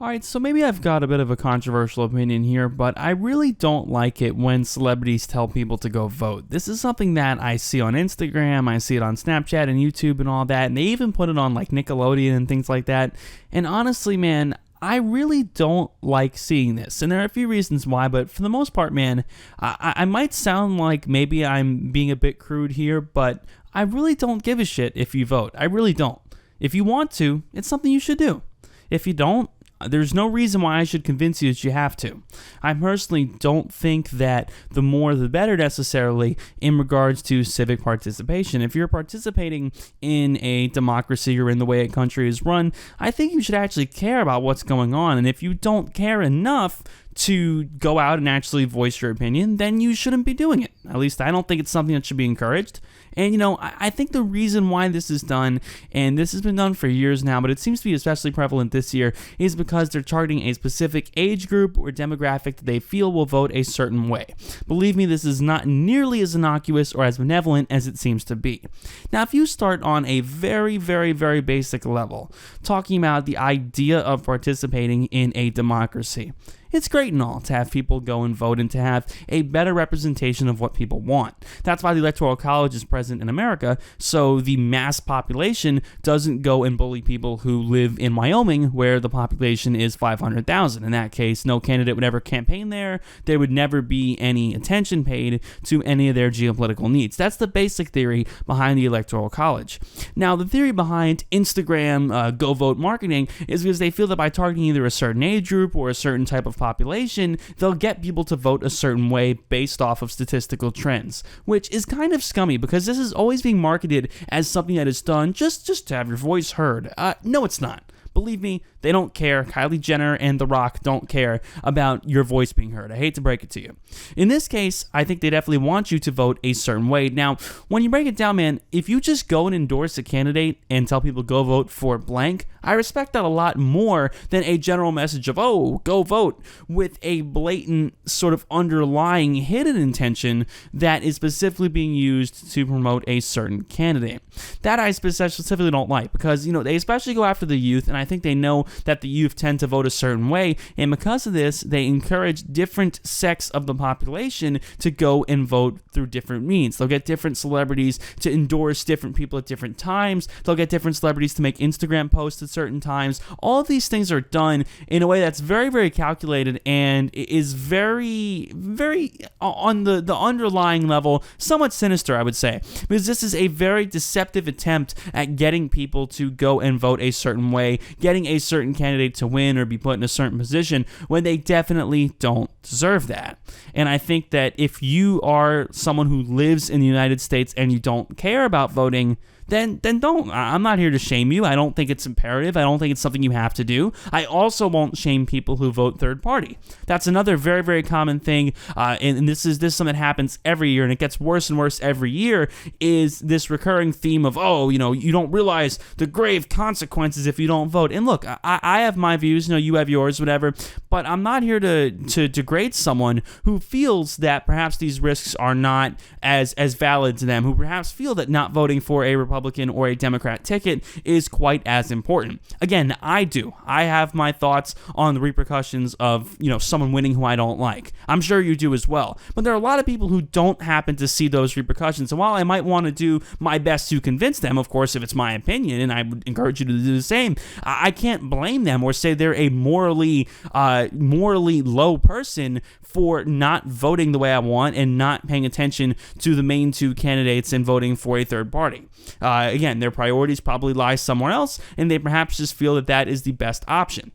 Alright, so maybe I've got a bit of a controversial opinion here, but I really don't like it when celebrities tell people to go vote. This is something that I see on Instagram, I see it on Snapchat and YouTube and all that, and they even put it on like Nickelodeon and things like that. And honestly, man, I really don't like seeing this. And there are a few reasons why, but for the most part, man, I might sound like maybe I'm being a bit crude here, but I really don't give a shit if you vote. I really don't. If you want to, it's something you should do. If you don't, there's no reason why I should convince you that you have to. I personally don't think that the more the better necessarily in regards to civic participation. If you're participating in a democracy or in the way a country is run, I think you should actually care about what's going on. And if you don't care enough to go out and actually voice your opinion, then you shouldn't be doing it. At least I don't think it's something that should be encouraged. And, I think the reason why this is done, and this has been done for years now, but it seems to be especially prevalent this year, is because they're targeting a specific age group or demographic that they feel will vote a certain way. Believe me, this is not nearly as innocuous or as benevolent as it seems to be. Now, if you start on a very, very, very basic level, talking about the idea of participating in a democracy, it's great and all to have people go and vote and to have a better representation of what people want. That's why the Electoral College is present in America, so the mass population doesn't go and bully people who live in Wyoming, where the population is 500,000. In that case, no candidate would ever campaign there. There would never be any attention paid to any of their geopolitical needs. That's the basic theory behind the Electoral College. Now, the theory behind Instagram go vote marketing is because they feel that by targeting either a certain age group or a certain type of population, they'll get people to vote a certain way based off of statistical trends, which is kind of scummy because this is always being marketed as something that is done just to have your voice heard. No, it's not. Believe me, they don't care. Kylie Jenner and The Rock don't care about your voice being heard. I hate to break it to you. In this case, I think they definitely want you to vote a certain way. Now, when you break it down, man, if you just go and endorse a candidate and tell people go vote for blank, I respect that a lot more than a general message of, oh, go vote, with a blatant sort of underlying hidden intention that is specifically being used to promote a certain candidate. That I specifically don't like because, they especially go after the youth, and I think they know that the youth tend to vote a certain way, and because of this, they encourage different sects of the population to go and vote through different means. They'll get different celebrities to endorse different people at different times. They'll get different celebrities to make Instagram posts at certain times. All of these things are done in a way that's very, very calculated and is very, very on the underlying level, somewhat sinister, I would say, because this is a very deceptive attempt at getting people to go and vote a certain way, getting a certain candidate to win or be put in a certain position when they definitely don't deserve that. And I think that if you are someone who lives in the United States and you don't care about voting, then don't. I'm not here to shame you. I don't think it's imperative. I don't think it's something you have to do. I also won't shame people who vote third party. That's another very, very common thing, and this is something that happens every year, and it gets worse and worse every year, is this recurring theme of, you don't realize the grave consequences if you don't vote. And look, I have my views, you have yours, whatever, but I'm not here to degrade someone who feels that perhaps these risks are not as valid to them, who perhaps feel that not voting for a Republican or a Democrat ticket is quite as important. Again, I do. I have my thoughts on the repercussions of, someone winning who I don't like. I'm sure you do as well. But there are a lot of people who don't happen to see those repercussions. And while I might want to do my best to convince them, of course, if it's my opinion, and I would encourage you to do the same, I can't blame them or say they're a morally low person for not voting the way I want and not paying attention to the main two candidates and voting for a third party. Again, their priorities probably lie somewhere else, and they perhaps just feel that is the best option.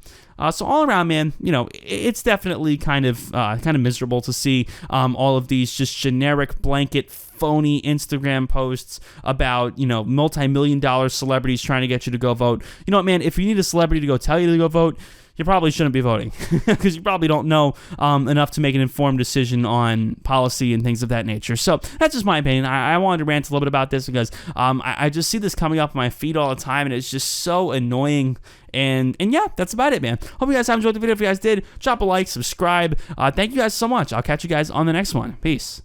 So all around, man, it's definitely kind of miserable to see all of these just generic blanket phony Instagram posts about, multi-million-dollar celebrities trying to get you to go vote. You know what, man, if you need a celebrity to go tell you to go vote, you probably shouldn't be voting because you probably don't know enough to make an informed decision on policy and things of that nature. So that's just my opinion. I wanted to rant a little bit about this because I just see this coming up on my feed all the time, and it's just so annoying. And yeah, that's about it, man. Hope you guys have enjoyed the video. If you guys did, drop a like, subscribe. Thank you guys so much. I'll catch you guys on the next one. Peace.